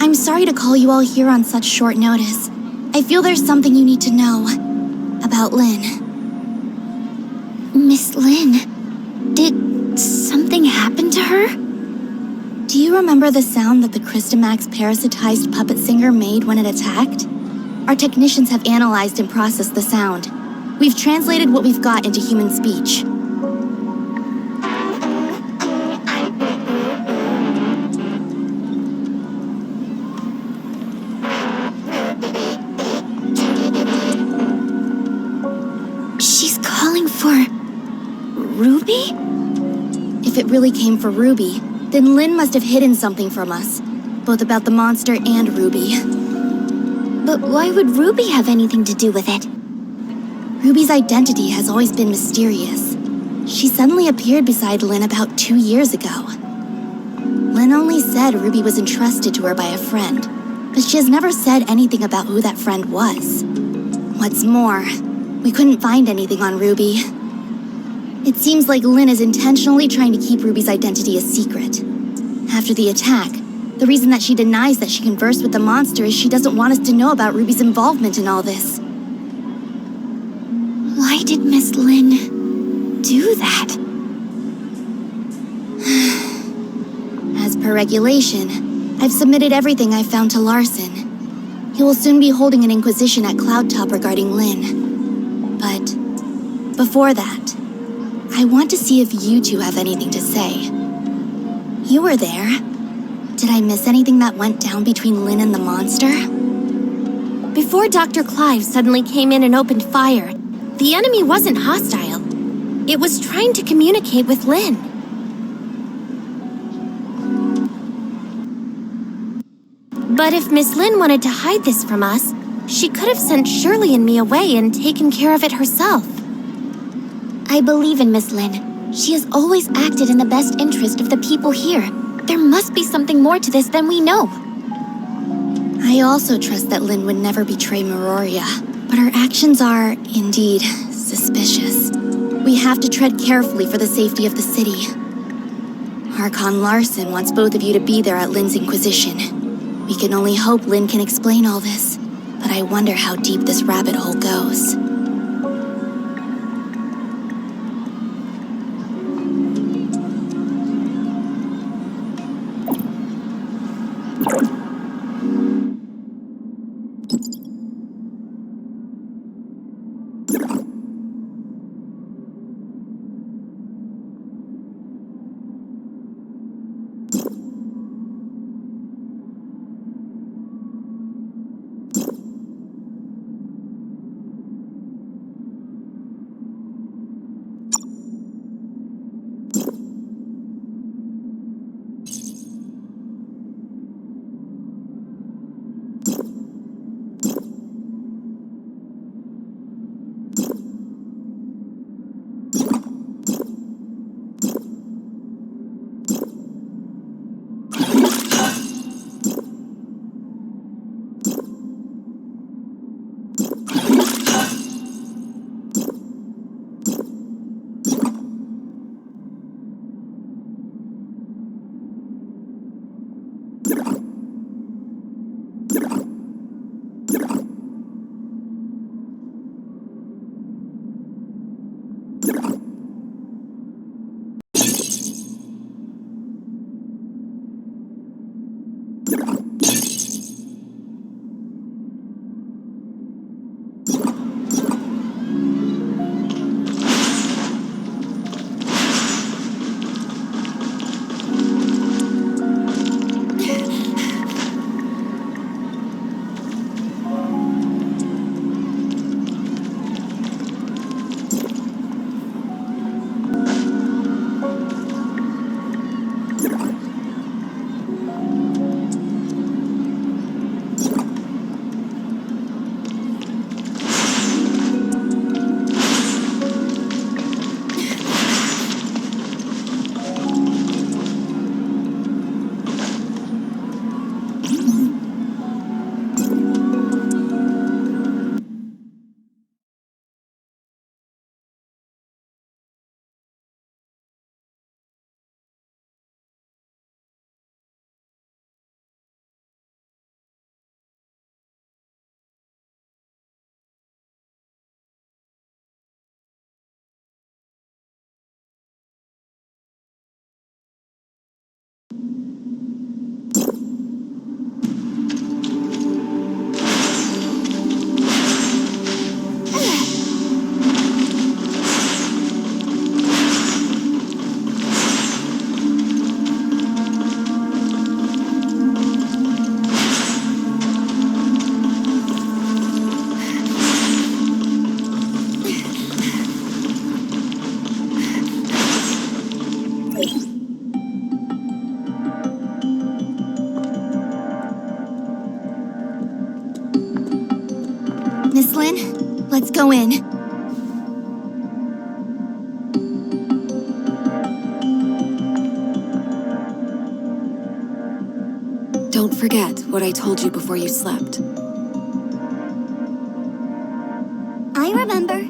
I'm sorry to call you all here on such short notice. I feel there's something you need to know about Lynn. Miss Lynn, did something happen to her? Do you remember the sound that the Crystamax parasitized puppet singer made when it attacked? Our technicians have analyzed and processed the sound. We've translated what we've got into human speech. Ruby? If it really came for Ruby, then Lynn must have hidden something from us, both about the monster and Ruby. But why would Ruby have anything to do with it? Ruby's identity has always been mysterious. She suddenly appeared beside Lynn about 2 years ago. Lynn only said Ruby was entrusted to her by a friend, but she has never said anything about who that friend was. What's more, we couldn't find anything on Ruby. It seems like Lynn is intentionally trying to keep Ruby's identity a secret. After the attack, the reason that she denies that she conversed with the monster is she doesn't want us to know about Ruby's involvement in all this. Why did Miss Lynn do that? As per regulation, I've submitted everything I've found to Larson. He will soon be holding an inquisition at Cloud Top regarding Lynn. But before that, I want to see if you two have anything to say. You were there. Did I miss anything that went down between Lynn and the monster? Before Dr. Clive suddenly came in and opened fire, the enemy wasn't hostile. It was trying to communicate with Lynn. But if Miss Lynn wanted to hide this from us, she could have sent Shirley and me away and taken care of it herself. I believe in Miss Lynn. She has always acted in the best interest of the people here. There must be something more to this than we know. I also trust that Lynn would never betray Meroria, but her actions are, indeed, suspicious. We have to tread carefully for the safety of the city. Archon Larson wants both of you to be there at Lynn's Inquisition. We can only hope Lynn can explain all this, but I wonder how deep this rabbit hole goes. Miss Lynn, let's go in. Don't forget what I told you before you slept. I remember.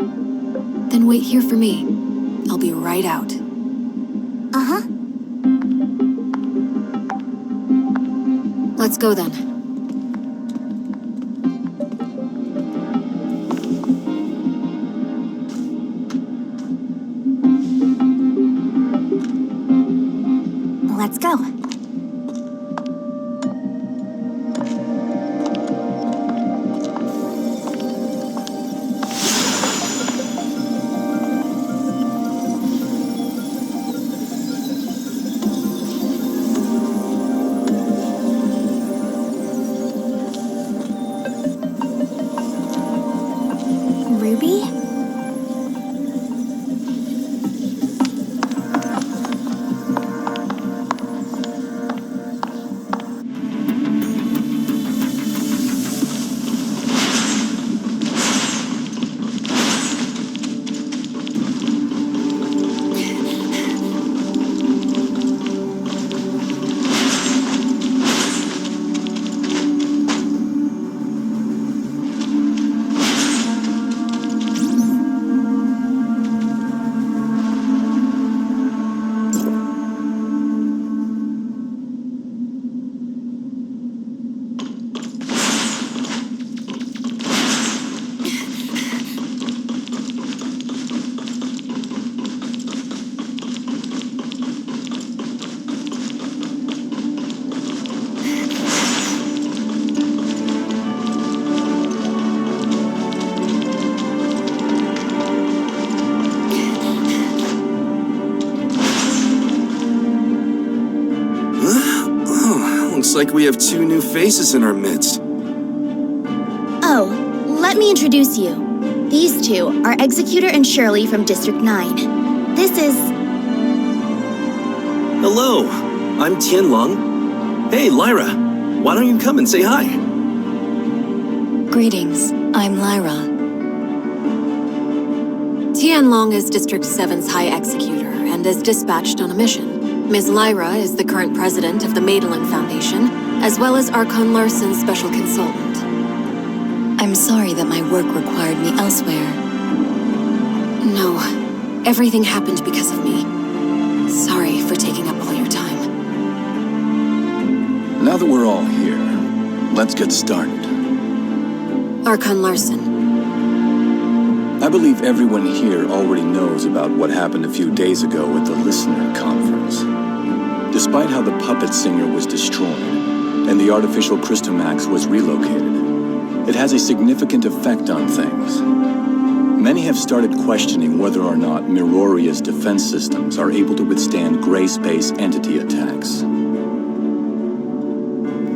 Then wait here for me. I'll be right out. Uh-huh. Let's go then. Let's go. Looks like we have two new faces in our midst. Oh, let me introduce you. These two are Executor and Shirley from District 9. This is... Hello, I'm Tianlong. Hey, Lyra, why don't you come and say hi? Greetings, I'm Lyra. Tianlong is District 7's High Executor and is dispatched on a mission. Ms. Lyra is the current president of the Madeline Foundation, as well as Archon Larson's special consultant. I'm sorry that my work required me elsewhere. No, everything happened because of me. Sorry for taking up all your time. Now that we're all here, let's get started. Archon Larson. I believe everyone here already knows about what happened a few days ago at the Listener Conference. Despite how the Puppet Singer was destroyed, and the artificial Crystamax was relocated, it has a significant effect on things. Many have started questioning whether or not Miroria's defense systems are able to withstand gray space entity attacks.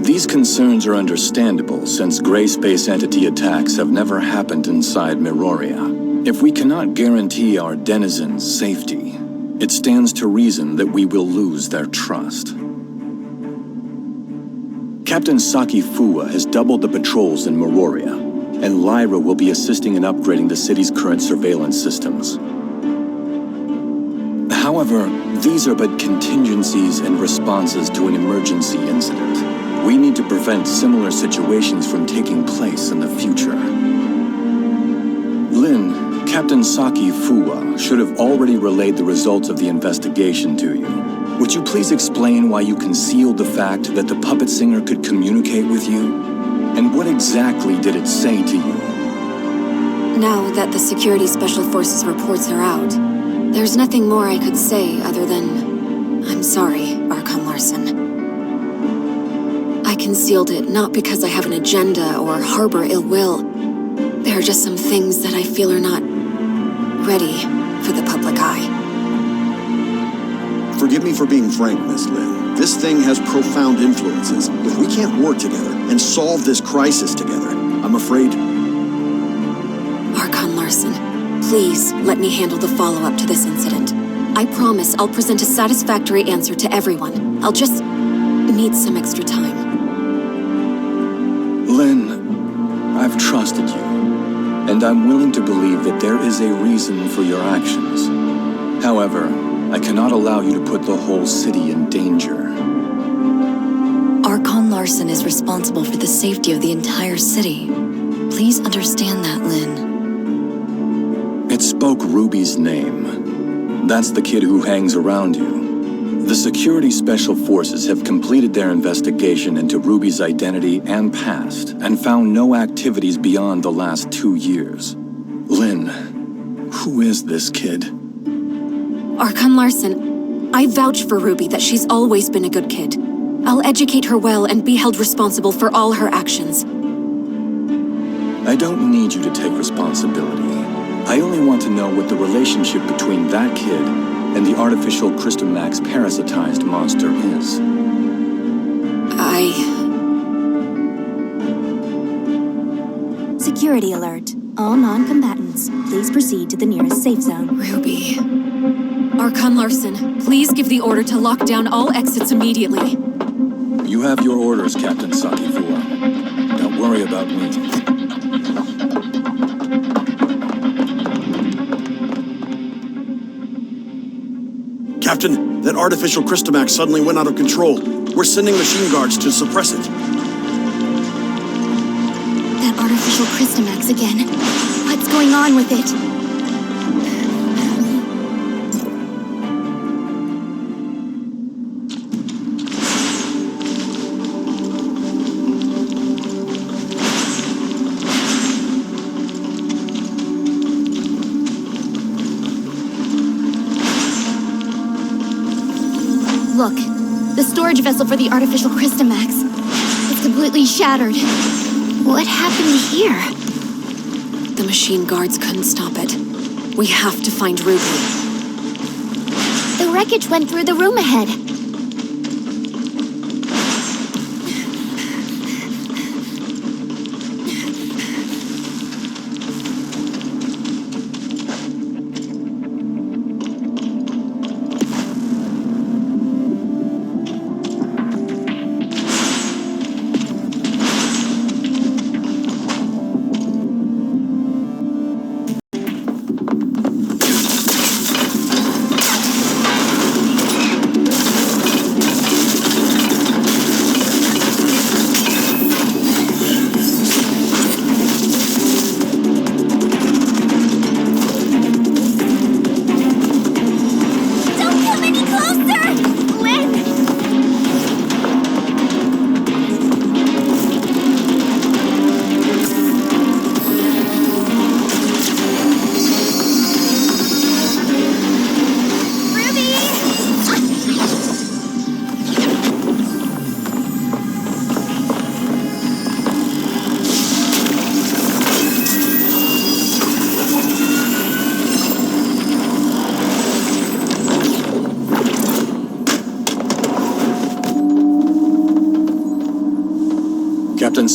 These concerns are understandable since gray space entity attacks have never happened inside Miroria. If we cannot guarantee our denizens' safety, it stands to reason that we will lose their trust. Captain Saki Fuwa has doubled the patrols in Miroria, and Lyra will be assisting in upgrading the city's current surveillance systems. However, these are but contingencies and responses to an emergency incident. We need to prevent similar situations from taking place in the future. Lin, Captain Saki Fuwa should have already relayed the results of the investigation to you. Would you please explain why you concealed the fact that the Puppet Singer could communicate with you? And what exactly did it say to you? Now that the Security Special Forces reports are out, there's nothing more I could say other than, I'm sorry, Archon Larson. I concealed it not because I have an agenda or harbor ill will. There are just some things that I feel are not ready for the public eye. Forgive me for being frank, Miss Lin. This thing has profound influences. If we can't work together and solve this crisis together, I'm afraid... Archon Larson, please let me handle the follow-up to this incident. I promise I'll present a satisfactory answer to everyone. I'll just need some extra time. Lin, I've trusted you, and I'm willing to believe that there is a reason for your actions. However, I cannot allow you to put the whole city in danger. Archon Larson is responsible for the safety of the entire city. Please understand that, Lin. It spoke Ruby's name. That's the kid who hangs around you. The Security Special Forces have completed their investigation into Ruby's identity and past, and found no activities beyond the last 2 years. Lin, who is this kid? Archon Larson, I vouch for Ruby that she's always been a good kid. I'll educate her well and be held responsible for all her actions. I don't need you to take responsibility. I only want to know what the relationship between that kid and the artificial Crystamax parasitized monster is. Security alert. All non-combatants, please proceed to the nearest safe zone. Ruby. Archon Larson, please give the order to lock down all exits immediately. You have your orders, Captain Saki Fuwa. Don't worry about me. Captain, that artificial Crystamax suddenly went out of control. We're sending machine guards to suppress it. That artificial Crystamax again. What's going on with it? Look, the storage vessel for the artificial Crystamax. It's completely shattered. What happened here? The machine guards couldn't stop it. We have to find Ruby. The wreckage went through the room ahead.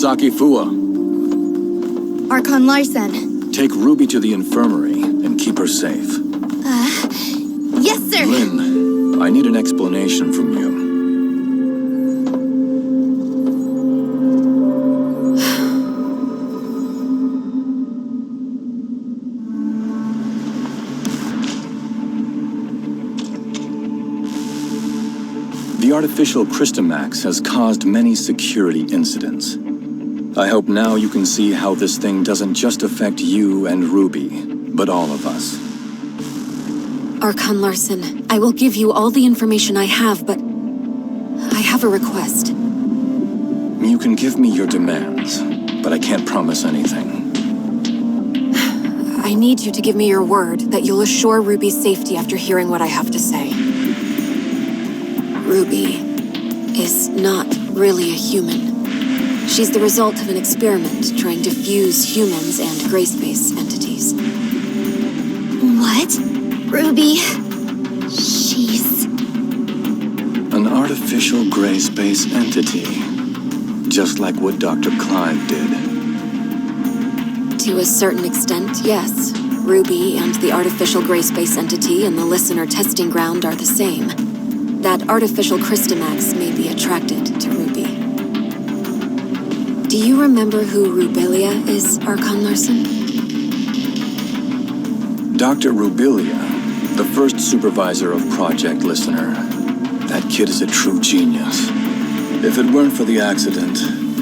Saki Fua, Archon Larson. take Ruby to the infirmary and keep her safe. Yes, sir! Lynn, I need an explanation from you. The artificial Crystamax has caused many security incidents. I hope now you can see how this thing doesn't just affect you and Ruby, but all of us. Archon Larson, I will give you all the information I have, but I have a request. You can give me your demands, but I can't promise anything. I need you to give me your word that you'll assure Ruby's safety after hearing what I have to say. Ruby is not really a human. She's the result of an experiment trying to fuse humans and gray space entities. What? Ruby... she's... An artificial gray space entity. Just like what Dr. Clive did. To a certain extent, yes. Ruby and the artificial gray space entity in the listener testing ground are the same. That artificial Crystamax may be attracted to Ruby. Do you remember who Rubilia is, Archon Larson? Dr. Rubilia, the first supervisor of Project Listener. That kid is a true genius. If it weren't for the accident,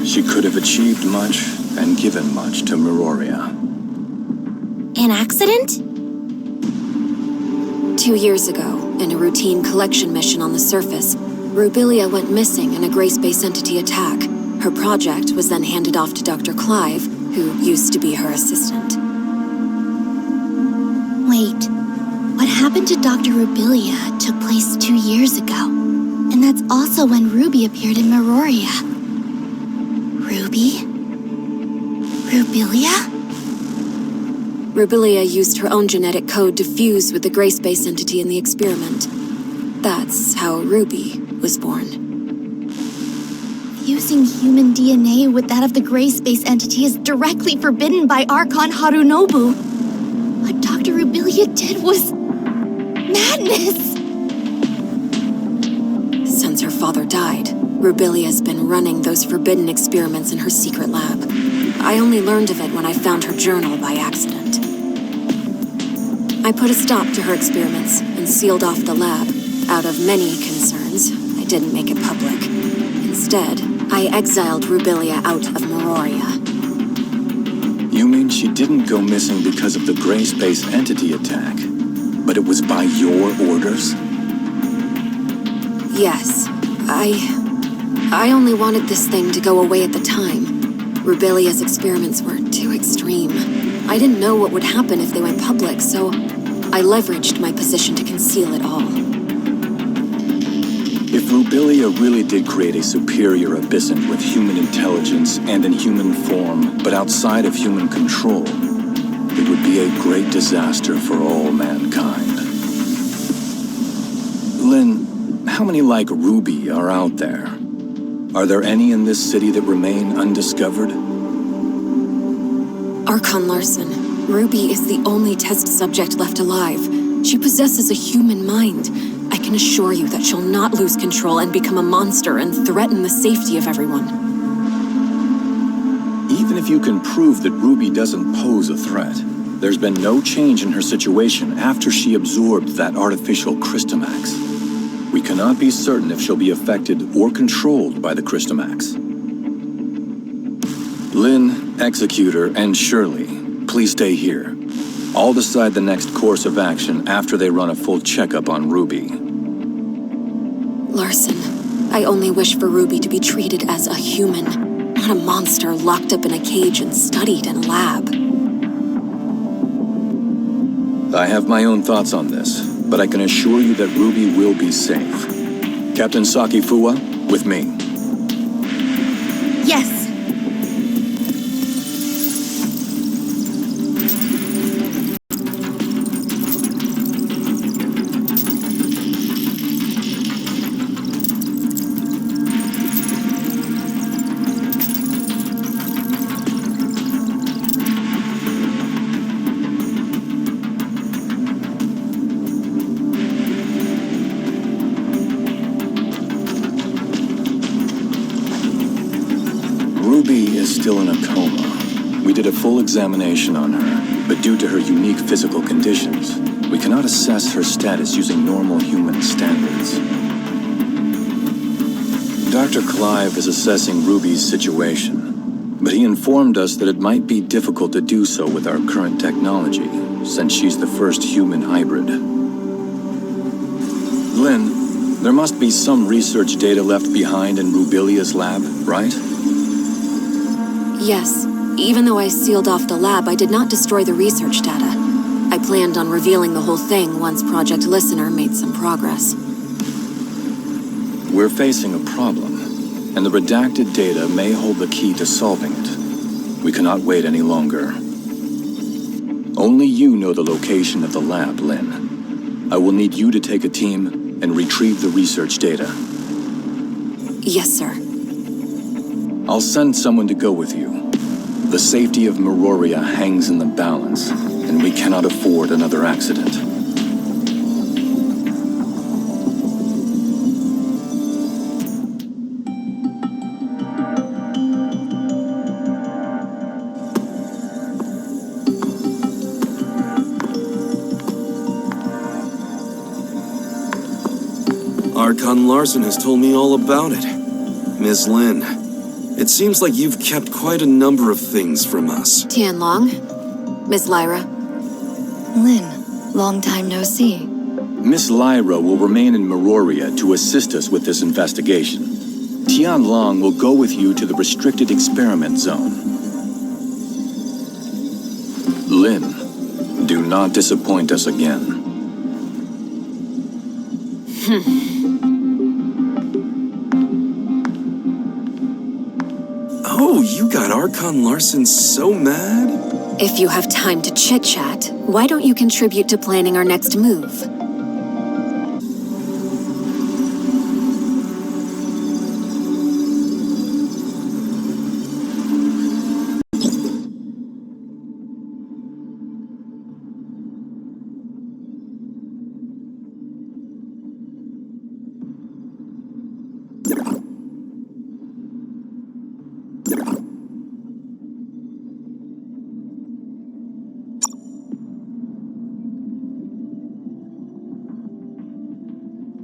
she could have achieved much and given much to Meroria. An accident? 2 years ago, in a routine collection mission on the surface, Rubilia went missing in a gray space entity attack. Her project was then handed off to Dr. Clive, who used to be her assistant. Wait, what happened to Dr. Rubilia took place 2 years ago. And that's also when Ruby appeared in Meroria. Ruby? Rubilia? Rubilia used her own genetic code to fuse with the gray space entity in the experiment. That's how Ruby was born. Using human DNA with that of the gray space entity is directly forbidden by Archon Harunobu. What Dr. Rubilia did was... madness! Since her father died, Rubilia's been running those forbidden experiments in her secret lab. I only learned of it when I found her journal by accident. I put a stop to her experiments and sealed off the lab. Out of many concerns, I didn't make it public. Instead, I exiled Rubilia out of Meroria. You mean she didn't go missing because of the gray space entity attack, but it was by your orders? Yes. I only wanted this thing to go away at the time. Rubilia's experiments were too extreme. I didn't know what would happen if they went public, so I leveraged my position to conceal it all. If Rubilia really did create a superior abyssant with human intelligence and in human form, but outside of human control, it would be a great disaster for all mankind. Lynn, how many like Ruby are out there? Are there any in this city that remain undiscovered? Archon Larson, Ruby is the only test subject left alive. She possesses a human mind. I can assure you that she'll not lose control and become a monster and threaten the safety of everyone. Even if you can prove that Ruby doesn't pose a threat, there's been no change in her situation after she absorbed that artificial Crystamax. We cannot be certain if she'll be affected or controlled by the Crystamax. Lynn, Executor, and Shirley, please stay here. I'll decide the next course of action after they run a full checkup on Ruby. Larson, I only wish for Ruby to be treated as a human, not a monster locked up in a cage and studied in a lab. I have my own thoughts on this, but I can assure you that Ruby will be safe. Captain Saki Fua, with me. Yes. still in a coma. We did a full examination on her, but due to her unique physical conditions, we cannot assess her status using normal human standards. Dr. Clive is assessing Ruby's situation, but he informed us that it might be difficult to do so with our current technology, since she's the first human hybrid. Lynn, there must be some research data left behind in Rubilia's lab, right? Yes. Even though I sealed off the lab, I did not destroy the research data. I planned on revealing the whole thing once Project Listener made some progress. We're facing a problem, and the redacted data may hold the key to solving it. We cannot wait any longer. Only you know the location of the lab, Lynn. I will need you to take a team and retrieve the research data. Yes, sir. I'll send someone to go with you. The safety of Meroria hangs in the balance, and we cannot afford another accident. Archon Larson has told me all about it. Ms. Lin, it seems like you've kept quite a number of things from us. Tianlong? Ms. Lyra? Lin, long time no see. Miss Lyra will remain in Meroria to assist us with this investigation. Tianlong will go with you to the restricted experiment zone. Lin, do not disappoint us again. Oh, you got Archon Larson so mad? If you have time to chit-chat, why don't you contribute to planning our next move?